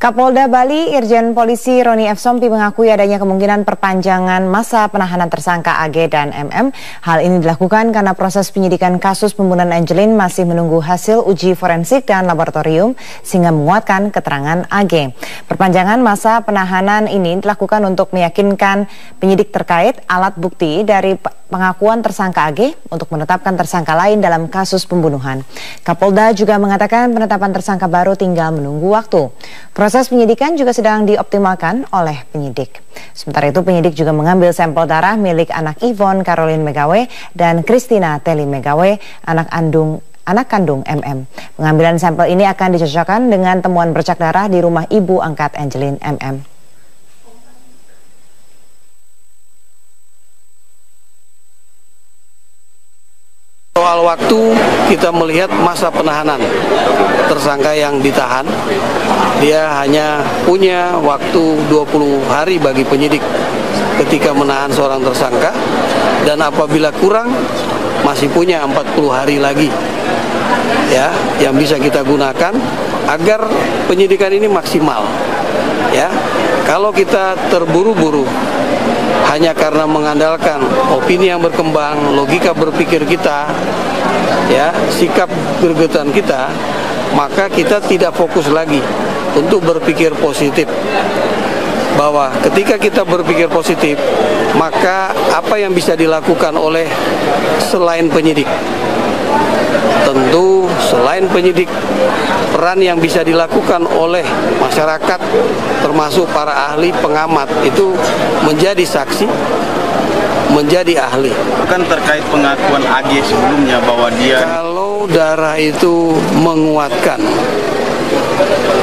Kapolda Bali, Irjen Polisi Roni F. Sompi mengakui adanya kemungkinan perpanjangan masa penahanan tersangka AG dan MM. Hal ini dilakukan karena proses penyidikan kasus pembunuhan Angelin masih menunggu hasil uji forensik dan laboratorium sehingga menguatkan keterangan AG. Perpanjangan masa penahanan ini dilakukan untuk meyakinkan penyidik terkait alat bukti dari pengakuan tersangka AG untuk menetapkan tersangka lain dalam kasus pembunuhan. Kapolda juga mengatakan penetapan tersangka baru tinggal menunggu waktu. Proses penyidikan juga sedang dioptimalkan oleh penyidik. Sementara itu penyidik juga mengambil sampel darah milik anak Yvonne Caroline Megawe dan Christina Telly Megawe, anak kandung MM. Pengambilan sampel ini akan dicocokkan dengan temuan bercak darah di rumah ibu angkat Angelin MM. Soal waktu, kita melihat masa penahanan tersangka yang ditahan, dia hanya punya waktu 20 hari bagi penyidik ketika menahan seorang tersangka, dan apabila kurang masih punya 40 hari lagi ya yang bisa kita gunakan agar penyidikan ini maksimal. Ya, kalau kita terburu-buru hanya karena mengandalkan opini yang berkembang, logika berpikir kita, ya, sikap gregetan kita, maka kita tidak fokus lagi untuk berpikir positif. Bahwa ketika kita berpikir positif, maka apa yang bisa dilakukan oleh selain penyidik? Tentu selain penyidik, peran yang bisa dilakukan oleh masyarakat termasuk para ahli pengamat itu menjadi saksi, menjadi ahli. Kan terkait pengakuan AG sebelumnya bahwa dia... Kalau darah itu menguatkan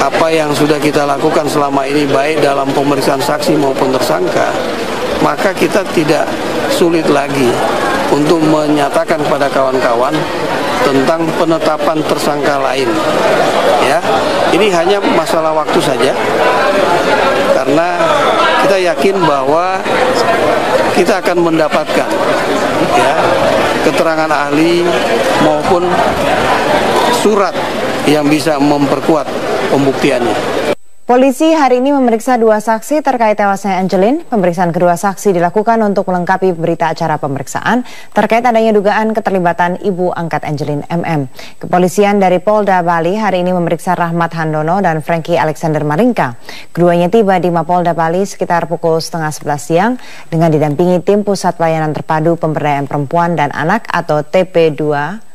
apa yang sudah kita lakukan selama ini baik dalam pemeriksaan saksi maupun tersangka, maka kita tidak sulit lagi untuk menyatakan kepada kawan-kawan tentang penetapan tersangka lain. Ya, ini hanya masalah waktu saja, karena kita yakin bahwa kita akan mendapatkan ya keterangan ahli maupun surat yang bisa memperkuat pembuktiannya. Polisi hari ini memeriksa 2 saksi terkait tewasnya Angelin. Pemeriksaan kedua saksi dilakukan untuk melengkapi berita acara pemeriksaan terkait adanya dugaan keterlibatan ibu angkat Angelin MM. Kepolisian dari Polda Bali hari ini memeriksa Rahmat Handono dan Frankie Alexander Maringka. Keduanya tiba di Mapolda Bali sekitar pukul 10:30 siang dengan didampingi tim Pusat Pelayanan Terpadu Pemberdayaan Perempuan dan Anak atau TP2A.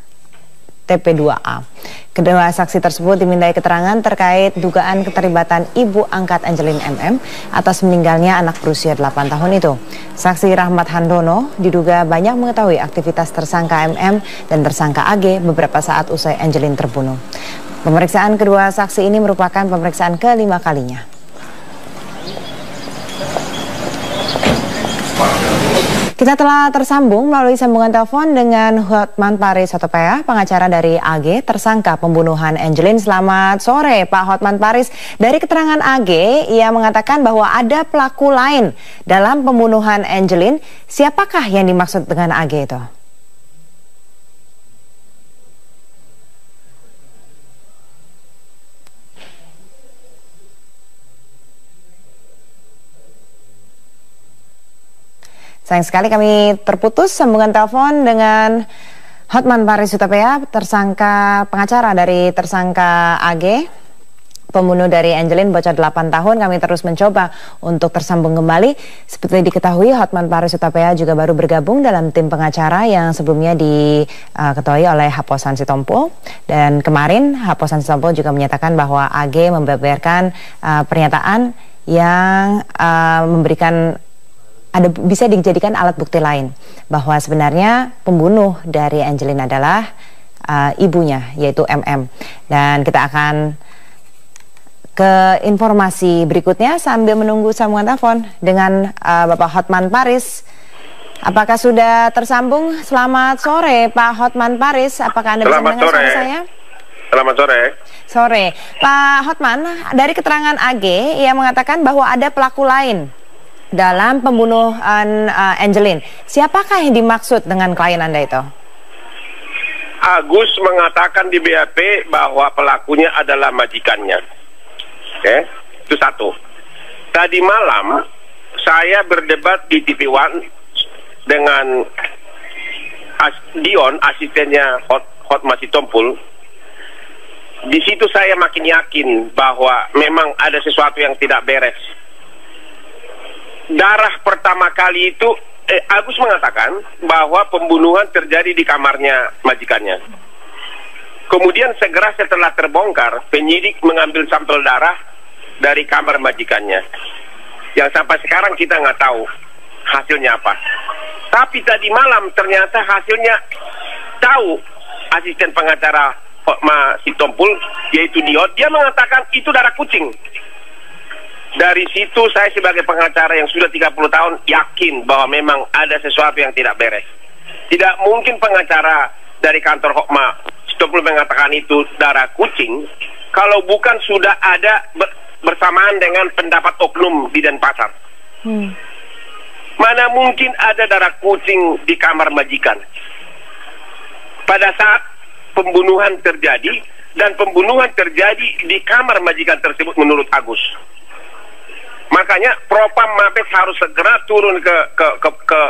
Kedua saksi tersebut dimintai keterangan terkait dugaan keterlibatan ibu angkat Angelin MM atas meninggalnya anak berusia 8 tahun itu. Saksi Rahmat Handono diduga banyak mengetahui aktivitas tersangka MM dan tersangka AG beberapa saat usai Angelin terbunuh. Pemeriksaan kedua saksi ini merupakan pemeriksaan ke-5 kalinya. Kita telah tersambung melalui sambungan telepon dengan Hotman Paris Hutapea, pengacara dari AG, tersangka pembunuhan Angelin. Selamat sore, Pak Hotman Paris. Dari keterangan AG, ia mengatakan bahwa ada pelaku lain dalam pembunuhan Angelin. Siapakah yang dimaksud dengan AG itu? Sayang sekali kami terputus sambungan telepon dengan Hotman Paris Hutapea, pengacara dari tersangka AG, pembunuh dari Angelin bocah 8 tahun. Kami terus mencoba untuk tersambung kembali. Seperti diketahui, Hotman Paris Hutapea juga baru bergabung dalam tim pengacara yang sebelumnya diketuai oleh Haposan Sitompul. Dan kemarin Haposan Sitompul juga menyatakan bahwa AG membeberkan pernyataan yang memberikan bisa dijadikan alat bukti lain bahwa sebenarnya pembunuh dari Angelin adalah ibunya, yaitu MM. Dan kita akan ke informasi berikutnya sambil menunggu sambungan telepon dengan Bapak Hotman Paris. Apakah sudah tersambung? Selamat sore, Pak Hotman Paris. Apakah Anda bisa mendengar suara saya? Selamat sore. Sore, Pak Hotman. Dari keterangan AG, ia mengatakan bahwa ada pelaku lain dalam pembunuhan Angelin. Siapakah yang dimaksud dengan klien Anda itu? Agus mengatakan di BAP bahwa pelakunya adalah majikannya. Okay? Itu satu. Tadi malam saya berdebat di TV One dengan Dion, asistennya Hotma Sitompul. Di situ saya makin yakin bahwa memang ada sesuatu yang tidak beres. Darah pertama kali itu, Agus mengatakan bahwa pembunuhan terjadi di kamarnya majikannya. Kemudian segera setelah terbongkar, penyidik mengambil sampel darah dari kamar majikannya. Yang sampai sekarang kita nggak tahu hasilnya apa. Tapi tadi malam ternyata hasilnya tahu asisten pengacara Hotma Sitompul, yaitu Dion, dia mengatakan itu darah kucing. Dari situ saya sebagai pengacara yang sudah 30 tahun yakin bahwa memang ada sesuatu yang tidak beres. Tidak mungkin pengacara dari kantor Hotma Sitompul mengatakan itu darah kucing kalau bukan sudah ada bersamaan dengan pendapat oknum di Denpasar. Mana mungkin ada darah kucing di kamar majikan pada saat pembunuhan terjadi, dan pembunuhan terjadi di kamar majikan tersebut menurut Agus. Makanya Propam Mabes harus segera turun ke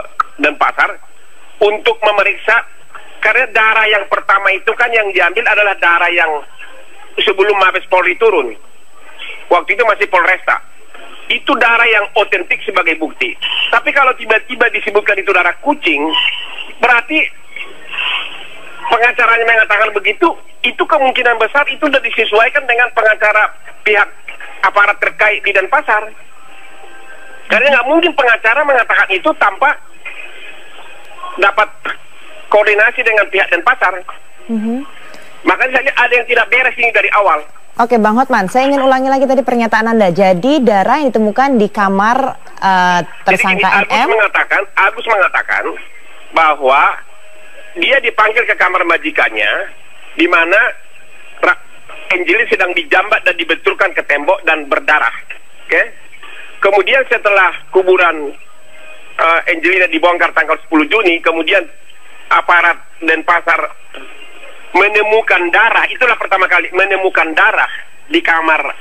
Denpasar untuk memeriksa, karena darah yang pertama itu kan yang diambil adalah darah yang sebelum Mabes Polri turun. Waktu itu masih Polresta. Itu darah yang otentik sebagai bukti. Tapi kalau tiba-tiba disebutkan itu darah kucing, berarti pengacaranya mengatakan begitu, itu kemungkinan besar itu sudah disesuaikan dengan pengacara pihak aparat terkait di Denpasar. Karena nggak mungkin pengacara mengatakan itu tanpa dapat koordinasi dengan pihak Denpasar. Makanya saya lihat ada yang tidak beres ini dari awal. Oke, Bang Hotman, saya ingin ulangi lagi tadi pernyataan Anda. Jadi darah yang ditemukan di kamar tersangka MM. Agus mengatakan bahwa dia dipanggil ke kamar majikannya, di mana Angelin sedang dijambat dan dibenturkan ke tembok dan berdarah. Oke? Kemudian setelah kuburan Angelina dibongkar tanggal 10 Juni, kemudian aparat Denpasar menemukan darah. Itulah pertama kali menemukan darah di kamar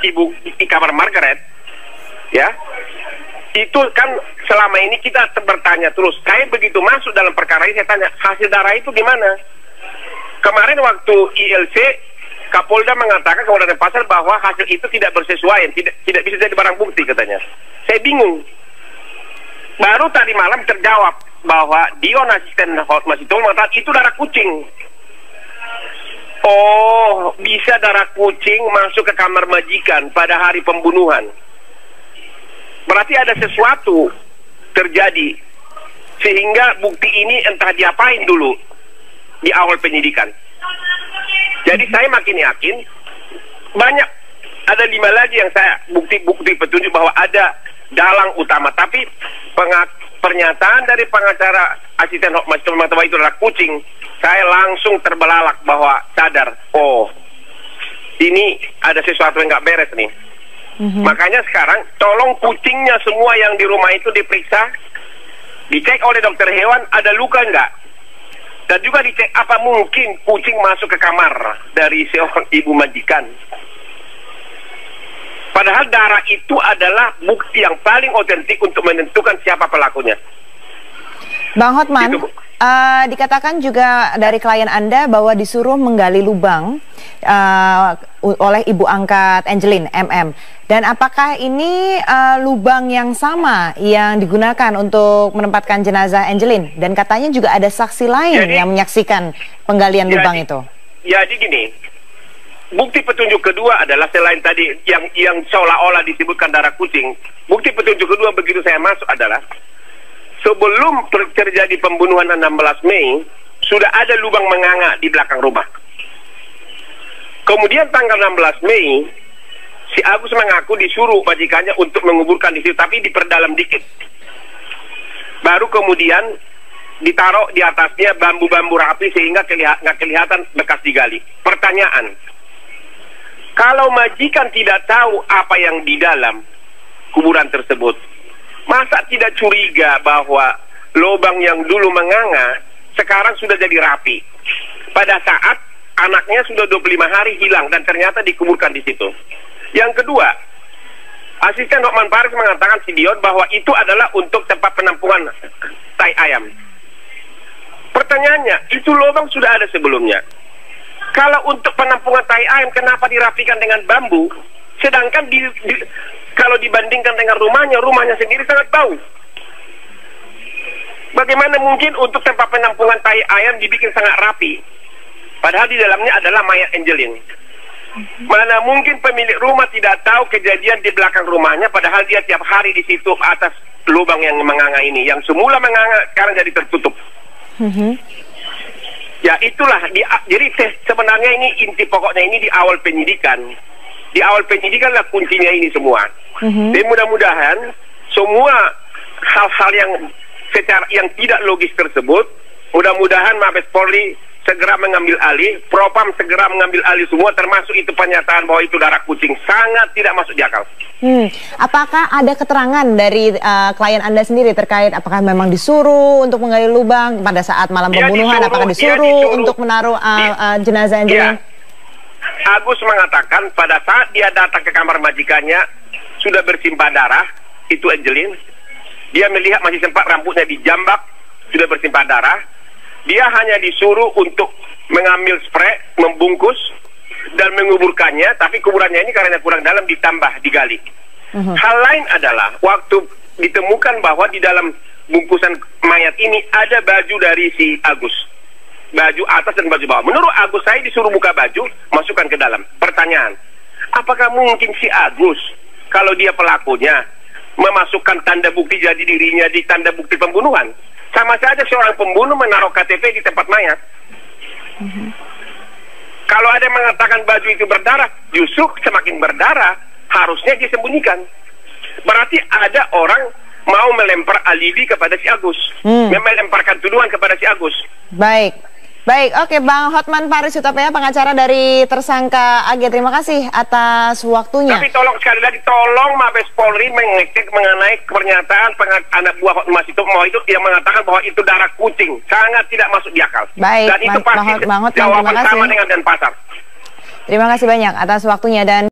di kamar Margaret. Ya. Itu kan selama ini kita bertanya terus. Saya begitu masuk dalam perkara ini, saya tanya, hasil darah itu gimana? Kemarin waktu ILC, Kapolda mengatakan kepada Denpasar bahwa hasil itu tidak bersesuaian, tidak bisa jadi barang bukti katanya. Saya bingung. Baru tadi malam terjawab bahwa Dion, asisten Hotma Sitompul, mengatakan itu darah kucing. Oh, bisa darah kucing masuk ke kamar majikan pada hari pembunuhan. Berarti ada sesuatu terjadi sehingga bukti ini entah diapain dulu di awal penyidikan. Jadi saya makin yakin banyak, ada 5 lagi yang saya bukti petunjuk bahwa ada dalang utama. Tapi pernyataan dari pengacara asisten Hotma Sitompul bahwa itu adalah kucing, saya langsung terbelalak bahwa sadar, oh ini ada sesuatu yang nggak beres nih. Makanya sekarang tolong kucingnya semua yang di rumah itu diperiksa, dicek oleh dokter hewan ada luka nggak, dan juga dicek apa mungkin kucing masuk ke kamar dari seorang ibu majikan. Padahal darah itu adalah bukti yang paling otentik untuk menentukan siapa pelakunya. Bang Hotman, dikatakan juga dari klien Anda bahwa disuruh menggali lubang oleh ibu angkat Angelin, MM. Dan apakah ini lubang yang sama yang digunakan untuk menempatkan jenazah Angelin? Dan katanya juga ada saksi lain yang menyaksikan penggalian lubang itu. Jadi gini, bukti petunjuk kedua adalah selain tadi yang seolah-olah disebutkan darah kucing, bukti petunjuk kedua begitu saya masuk adalah sebelum terjadi pembunuhan 16 Mei, sudah ada lubang menganga di belakang rumah. Kemudian tanggal 16 Mei, si Agus mengaku disuruh majikannya untuk menguburkan di situ, tapi diperdalam dikit. Baru kemudian ditaruh di atasnya bambu-bambu rapi sehingga nggak kelihatan bekas digali. Pertanyaan, kalau majikan tidak tahu apa yang di dalam kuburan tersebut, masa tidak curiga bahwa lubang yang dulu menganga sekarang sudah jadi rapi pada saat anaknya sudah 25 hari hilang dan ternyata dikuburkan di situ. Yang kedua, Asisten Hotman Paris mengatakan si Dion bahwa itu adalah untuk tempat penampungan tai ayam. Pertanyaannya, itu lubang sudah ada sebelumnya. Kalau untuk penampungan tai ayam, kenapa dirapikan dengan bambu? Sedangkan kalau dibandingkan dengan rumahnya sendiri sangat bau. Bagaimana mungkin untuk tempat penampungan tai ayam dibikin sangat rapi? Padahal di dalamnya adalah mayat Angelin. Mana mungkin pemilik rumah tidak tahu kejadian di belakang rumahnya, padahal dia tiap hari di situ atas lubang yang menganga ini, yang semula menganga sekarang jadi tertutup. Ya itulah, jadi sebenarnya ini inti pokoknya ini di awal penyidikan. Di awal penyidikan lah kuncinya ini semua. Dan mudah-mudahan semua hal-hal yang tidak logis tersebut, mudah-mudahan Mabes Polri segera mengambil alih, Propam segera mengambil alih semua, termasuk itu pernyataan bahwa itu darah kucing, sangat tidak masuk di akal. Apakah ada keterangan dari klien Anda sendiri terkait apakah memang disuruh untuk menggali lubang pada saat malam pembunuhan, apakah disuruh untuk menaruh jenazah Angelin? Agus mengatakan pada saat dia datang ke kamar majikannya sudah bersimpah darah, itu Angelin. Dia melihat masih sempat rambutnya dijambak, sudah bersimpah darah. Dia hanya disuruh untuk mengambil spray, membungkus, dan menguburkannya, tapi kuburannya ini karena kurang dalam ditambah, digali. Hal lain adalah, waktu ditemukan bahwa di dalam bungkusan mayat ini ada baju dari si Agus. Baju atas dan baju bawah. Menurut Agus, saya disuruh buka baju, masukkan ke dalam. Pertanyaan, apakah mungkin si Agus, kalau dia pelakunya, memasukkan tanda bukti jadi dirinya di tanda bukti pembunuhan? Sama saja seorang pembunuh menaruh KTP di tempat mayat. Kalau ada yang mengatakan baju itu berdarah, justru semakin berdarah, harusnya disembunyikan. Berarti ada orang mau melempar alibi kepada si Agus, melemparkan tuduhan kepada si Agus. Baik, oke, Bang Hotman Paris Hutapea, pengacara dari tersangka AG, terima kasih atas waktunya. Tapi tolong sekali lagi, tolong Mabes Polri mengecek mengenai pernyataan anak buah Hotman itu yang mengatakan bahwa itu darah kucing, sangat tidak masuk di akal. Baik, dan itu pasti Bang Hotman, jawaban sama dengan Denpasar. Terima kasih banyak atas waktunya dan